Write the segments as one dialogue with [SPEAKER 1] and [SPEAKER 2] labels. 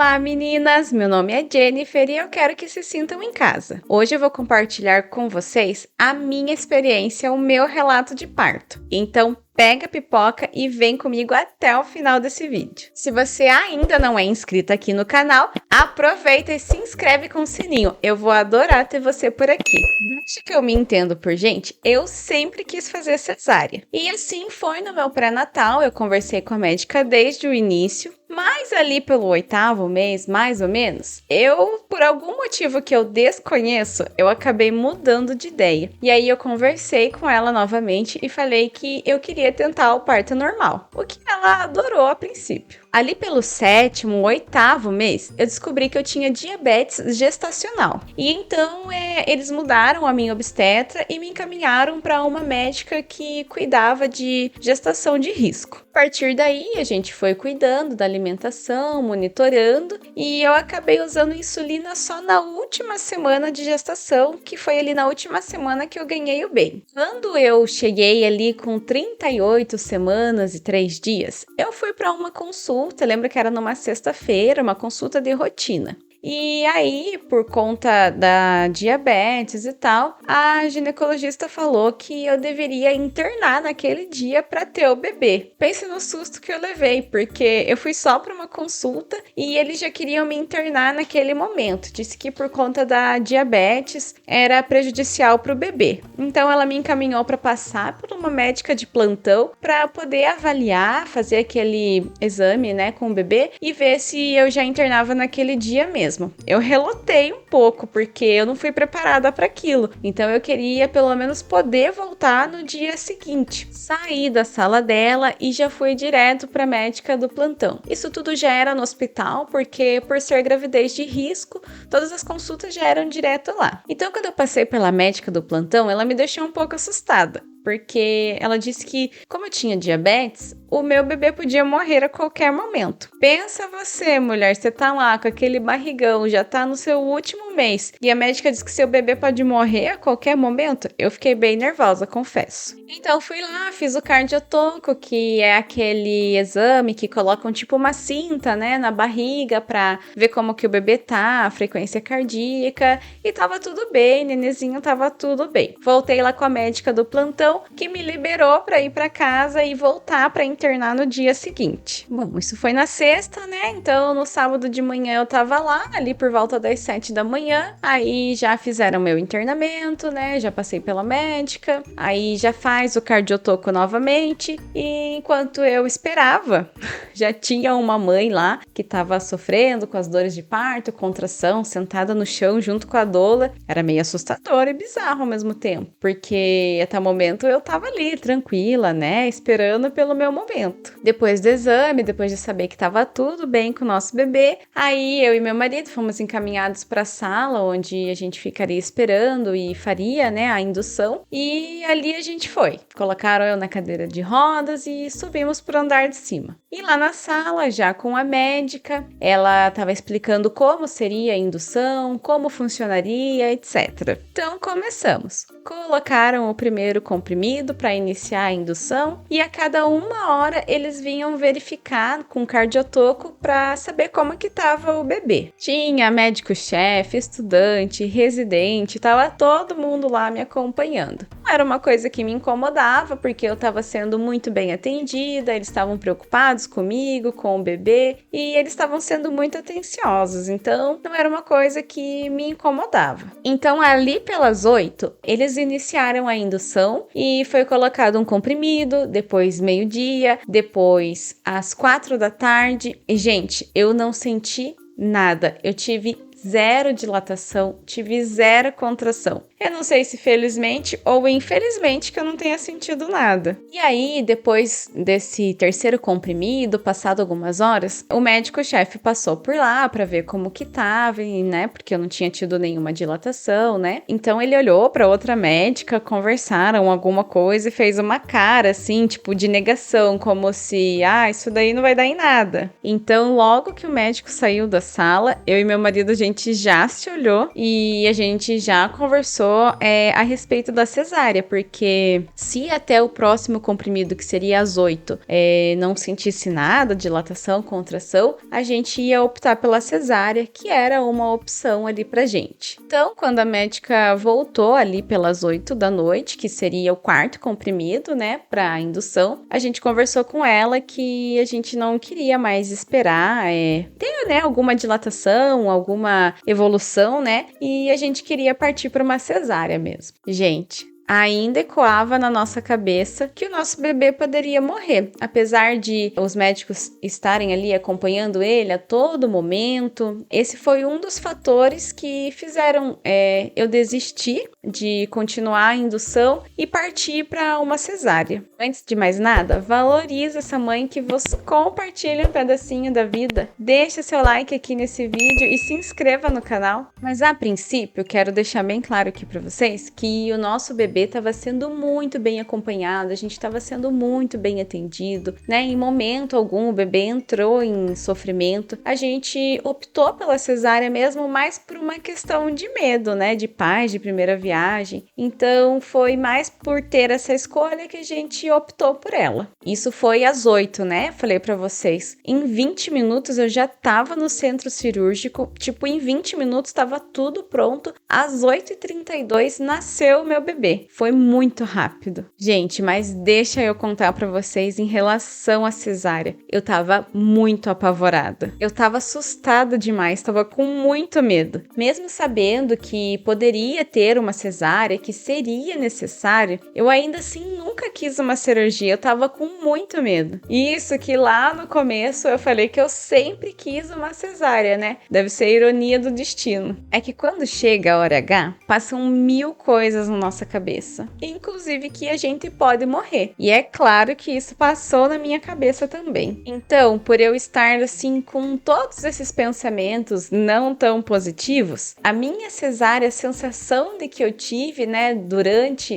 [SPEAKER 1] Olá, meninas! Meu nome é Jennifer e eu quero que se sintam em casa. Hoje eu vou compartilhar com vocês a minha experiência, o meu relato de parto. Então, pega a pipoca e vem comigo até o final desse vídeo. Se você ainda não é inscrito aqui no canal, aproveita e se inscreve com o sininho. Eu vou adorar ter você por aqui. Desde que eu me entendo por gente, eu sempre quis fazer cesárea. E assim foi no meu pré-natal, eu conversei com a médica desde o início. Mas ali pelo 8º mês, mais ou menos, por algum motivo que eu desconheço, eu acabei mudando de ideia. E aí eu conversei com ela novamente e falei que eu queria tentar o parto normal, o que ela adorou a princípio. Ali pelo 7º, 8º mês, eu descobri que eu tinha diabetes gestacional. E então eles mudaram a minha obstetra e me encaminharam para uma médica que cuidava de gestação de risco. A partir daí, a gente foi cuidando da alimentação, monitorando, e eu acabei usando insulina só na última semana de gestação, que foi ali na última semana que eu ganhei o bem. Quando eu cheguei ali com 38 semanas e 3 dias, eu fui para uma consulta, lembro que era numa sexta-feira, uma consulta de rotina. E aí, por conta da diabetes e tal, a ginecologista falou que eu deveria internar naquele dia para ter o bebê. Pense no susto que eu levei, porque eu fui só para uma consulta e eles já queriam me internar naquele momento. Disse que por conta da diabetes era prejudicial para o bebê. Então ela me encaminhou para passar por uma médica de plantão para poder avaliar, fazer aquele exame, né, com o bebê e ver se eu já internava naquele dia mesmo. Eu relutei um pouco, porque eu não fui preparada para aquilo. Então eu queria pelo menos poder voltar no dia seguinte. Saí da sala dela e já fui direto para a médica do plantão. Isso tudo já era no hospital, porque por ser gravidez de risco, todas as consultas já eram direto lá. Então quando eu passei pela médica do plantão, ela me deixou um pouco assustada, porque ela disse que, como eu tinha diabetes, o meu bebê podia morrer a qualquer momento. Pensa você, mulher, você tá lá com aquele barrigão, já tá no seu último mês, e a médica diz que seu bebê pode morrer a qualquer momento? Eu fiquei bem nervosa, confesso. Então fui lá, fiz o cardiotoco, que é aquele exame que colocam tipo uma cinta, né, na barriga pra ver como que o bebê tá, a frequência cardíaca, e tava tudo bem, nenenzinho tava tudo bem. Voltei lá com a médica do plantão, que me liberou pra ir pra casa e voltar pra internar no dia seguinte. Bom, isso foi na sexta, né? Então no sábado de manhã eu tava lá, ali por volta das 7 da manhã. Aí já fizeram meu internamento, né? Já passei pela médica. Aí já faz o cardiotoco novamente. E enquanto eu esperava, já tinha uma mãe lá que tava sofrendo com as dores de parto, contração, sentada no chão junto com a doula. Era meio assustador e bizarro ao mesmo tempo, porque até o momento eu tava ali, tranquila, né? Esperando pelo meu momento. Depois do exame, depois de saber que tava tudo bem com o nosso bebê, aí eu e meu marido fomos encaminhados para a sala onde a gente ficaria esperando e faria, né, a indução. E ali a gente foi. Colocaram eu na cadeira de rodas e subimos pro andar de cima. E lá na sala, já com a médica, ela estava explicando como seria a indução, como funcionaria, etc. Então começamos. Colocaram o primeiro comprimido para iniciar a indução e a cada 1 hora eles vinham verificar com o cardiotoco para saber como que estava o bebê. Tinha médico-chefe, estudante, residente, tava todo mundo lá me acompanhando. Não era uma coisa que me incomodava, porque eu estava sendo muito bem atendida, eles estavam preocupados comigo, com o bebê, e eles estavam sendo muito atenciosos, então não era uma coisa que me incomodava. Então ali pelas 8, eles iniciaram a indução e foi colocado um comprimido, depois meio-dia, depois às 4 da tarde. E, gente, eu não senti nada. Eu tive 0 dilatação, tive 0 contração. Eu não sei se felizmente ou infelizmente que eu não tenha sentido nada. E aí, depois desse terceiro comprimido, passado algumas horas, o médico-chefe passou por lá para ver como que tava, né? Porque eu não tinha tido nenhuma dilatação, né? Então ele olhou para outra médica, conversaram alguma coisa e fez uma cara assim, tipo de negação, como se, isso daí não vai dar em nada. Então, logo que o médico saiu da sala, eu e meu marido, a gente já se olhou e a gente já conversou conversou a respeito da cesárea, porque se até o próximo comprimido, que seria às 8, não sentisse nada, dilatação, contração, a gente ia optar pela cesárea, que era uma opção ali pra gente. Então, quando a médica voltou ali pelas 8 da noite, que seria o quarto comprimido, né, pra indução, a gente conversou com ela que a gente não queria mais esperar, ter, né, alguma dilatação, alguma evolução, né, e a gente queria partir para uma cesárea mesmo. Gente, ainda ecoava na nossa cabeça que o nosso bebê poderia morrer, apesar de os médicos estarem ali acompanhando ele a todo momento. Esse foi um dos fatores que fizeram eu desistir de continuar a indução e partir para uma cesárea. Antes de mais nada, valorize essa mãe que você compartilha um pedacinho da vida. Deixa seu like aqui nesse vídeo e se inscreva no canal. Mas a princípio, quero deixar bem claro aqui para vocês que o nosso bebê estava sendo muito bem acompanhado, a gente estava sendo muito bem atendido, né? Em momento algum o bebê entrou em sofrimento. A gente optou pela cesárea mesmo, mais por uma questão de medo, né? De pais de primeira viagem. Então foi mais por ter essa escolha que a gente optou por ela. Isso foi às 8, né? Falei para vocês. Em 20 minutos eu já estava no centro cirúrgico, tipo, em 20 minutos estava tudo pronto. Às 8h32 nasceu o meu bebê. Foi muito rápido. Gente, mas deixa eu contar pra vocês em relação à cesárea. Eu tava muito apavorada. Eu tava assustada demais, tava com muito medo. Mesmo sabendo que poderia ter uma cesárea, que seria necessário, eu ainda assim nunca quis uma cirurgia. Eu tava com muito medo. Isso que lá no começo eu falei que eu sempre quis uma cesárea, né? Deve ser ironia do destino. É que quando chega a hora H, passam 1000 coisas na nossa cabeça. Inclusive que a gente pode morrer. E é claro que isso passou na minha cabeça também. Então, por eu estar assim com todos esses pensamentos não tão positivos, a minha cesárea, a sensação de que eu tive, né,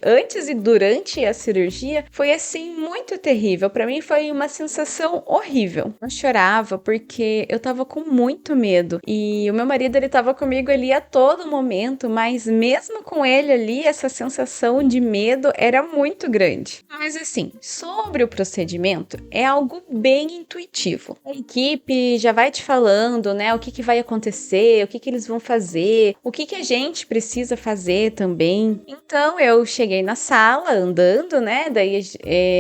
[SPEAKER 1] antes e durante a cirurgia, foi assim muito terrível. Para mim foi uma sensação horrível. Eu chorava porque eu tava com muito medo. E o meu marido, ele tava comigo ali a todo momento, mas mesmo com ele ali, essa sensação de medo era muito grande. Mas assim, sobre o procedimento, é algo bem intuitivo. A equipe já vai te falando, né, o que vai acontecer, o que eles vão fazer, o que a gente precisa fazer também. Então, eu cheguei na sala andando, né, daí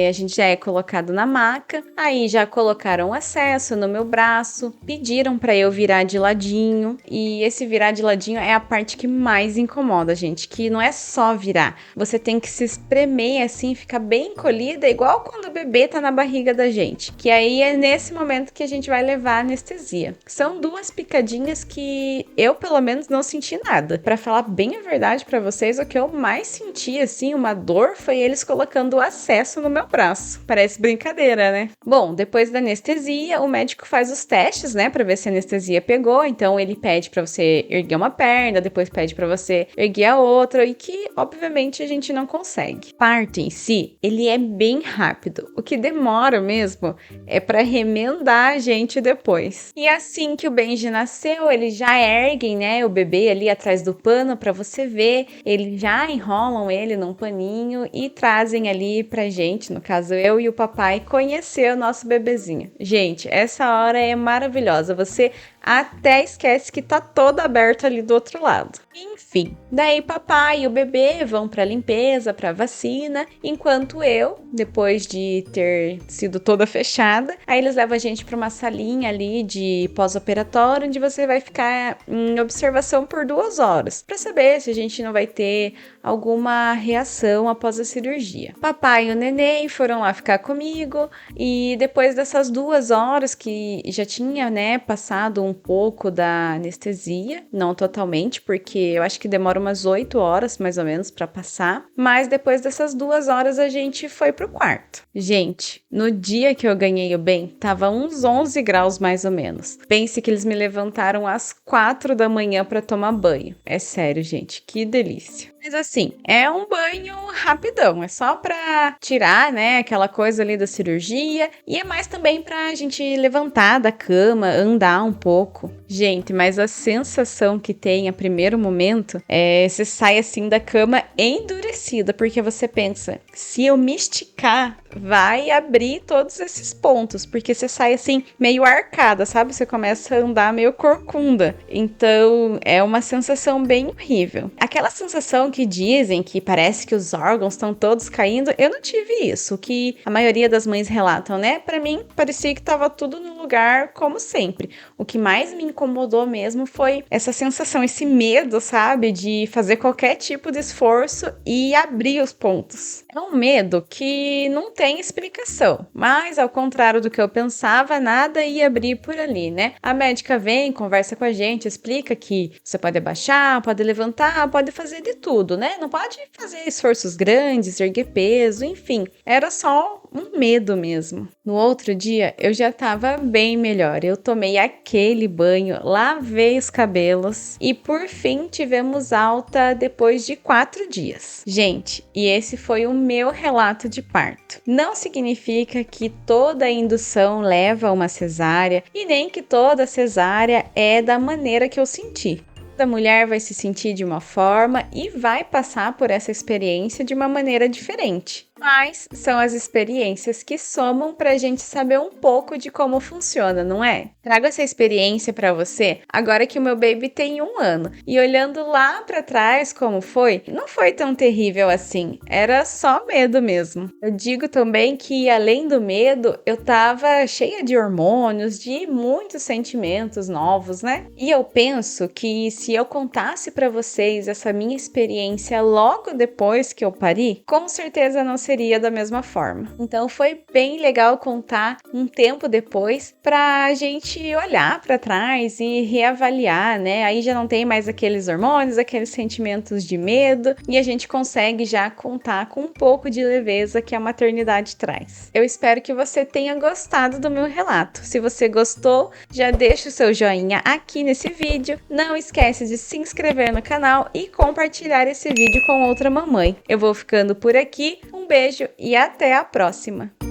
[SPEAKER 1] a gente já é colocado na maca, aí já colocaram o acesso no meu braço, pediram para eu virar de ladinho, e esse virar de ladinho é a parte que mais incomoda, gente, que não é só virar, você tem que se espremer assim, ficar bem encolhida, igual quando o bebê tá na barriga da gente, que aí é nesse momento que a gente vai levar a anestesia. São 2 picadinhas que eu, pelo menos, não senti nada. Pra falar bem a verdade pra vocês, o que eu mais senti, assim, uma dor, foi eles colocando o acesso no meu braço. Parece brincadeira, né? Bom, depois da anestesia, o médico faz os testes, né, pra ver se a anestesia pegou, então ele pede pra você erguer uma perna, depois pede pra você erguer a outra, e que, obviamente, a gente não consegue. Parto em si, ele é bem rápido. O que demora mesmo é para remendar a gente depois. E assim que o Benji nasceu, eles já erguem, né, o bebê ali atrás do pano para você ver. Eles já enrolam ele num paninho e trazem ali pra gente, no caso eu e o papai, conhecer o nosso bebezinho. Gente, essa hora é maravilhosa. Você até esquece que tá todo aberto ali do outro lado. Enfim, daí papai e o bebê vão pra limpeza, pra vacina, enquanto eu, depois de ter sido toda fechada, aí eles levam a gente pra uma salinha ali de pós-operatório, onde você vai ficar em observação por 2 horas, pra saber se a gente não vai ter alguma reação após a cirurgia. Papai e o neném foram lá ficar comigo, e depois dessas 2 horas que já tinha, né, passado um pouco da anestesia, não totalmente, porque eu acho que demora umas 8 horas mais ou menos para passar, mas depois dessas 2 horas a gente foi pro quarto. Gente, no dia que eu ganhei o bem, tava uns 11 graus mais ou menos. Pense que eles me levantaram às 4 da manhã para tomar banho. É sério, gente, que delícia. Mas assim, é um banho rapidão, é só pra tirar, né, aquela coisa ali da cirurgia, e é mais também pra gente levantar da cama, andar um pouco. Gente, mas a sensação que tem a primeiro momento é você sai assim da cama endurecida, porque você pensa, se eu me esticar, vai abrir todos esses pontos, porque você sai assim meio arcada, sabe? Você começa a andar meio corcunda. Então, é uma sensação bem horrível. Aquela sensação que dizem que parece que os órgãos estão todos caindo, eu não tive isso, que a maioria das mães relatam, né? Pra mim, parecia que tava tudo no lugar como sempre. O que mais me incomodou mesmo foi essa sensação, esse medo, sabe? De fazer qualquer tipo de esforço e abrir os pontos. É um medo que não tem explicação, mas ao contrário do que eu pensava, nada ia abrir por ali, né? A médica vem, conversa com a gente, explica que você pode abaixar, pode levantar, pode fazer de tudo, né? Não pode fazer esforços grandes, erguer peso, enfim. Era só um medo mesmo. No outro dia, eu já tava bem melhor. Eu tomei aquele banho, lavei os cabelos e por fim tivemos alta depois de 4 dias. Gente, e esse foi o meu relato de parto. Não significa que toda indução leva a uma cesárea e nem que toda cesárea é da maneira que eu senti. A mulher vai se sentir de uma forma e vai passar por essa experiência de uma maneira diferente. Mas são as experiências que somam para a gente saber um pouco de como funciona, não é? Trago essa experiência para você agora que o meu baby tem 1 ano. E olhando lá para trás como foi, não foi tão terrível assim. Era só medo mesmo. Eu digo também que além do medo, eu tava cheia de hormônios, de muitos sentimentos novos, né? E eu penso que se eu contasse para vocês essa minha experiência logo depois que eu pari, com certeza não seria da mesma forma. Então foi bem legal contar um tempo depois pra gente olhar para trás e reavaliar, né? Aí já não tem mais aqueles hormônios, aqueles sentimentos de medo e a gente consegue já contar com um pouco de leveza que a maternidade traz. Eu espero que você tenha gostado do meu relato. Se você gostou, já deixa o seu joinha aqui nesse vídeo. Não esquece de se inscrever no canal e compartilhar esse vídeo com outra mamãe. Eu vou ficando por aqui. Um beijo e até a próxima!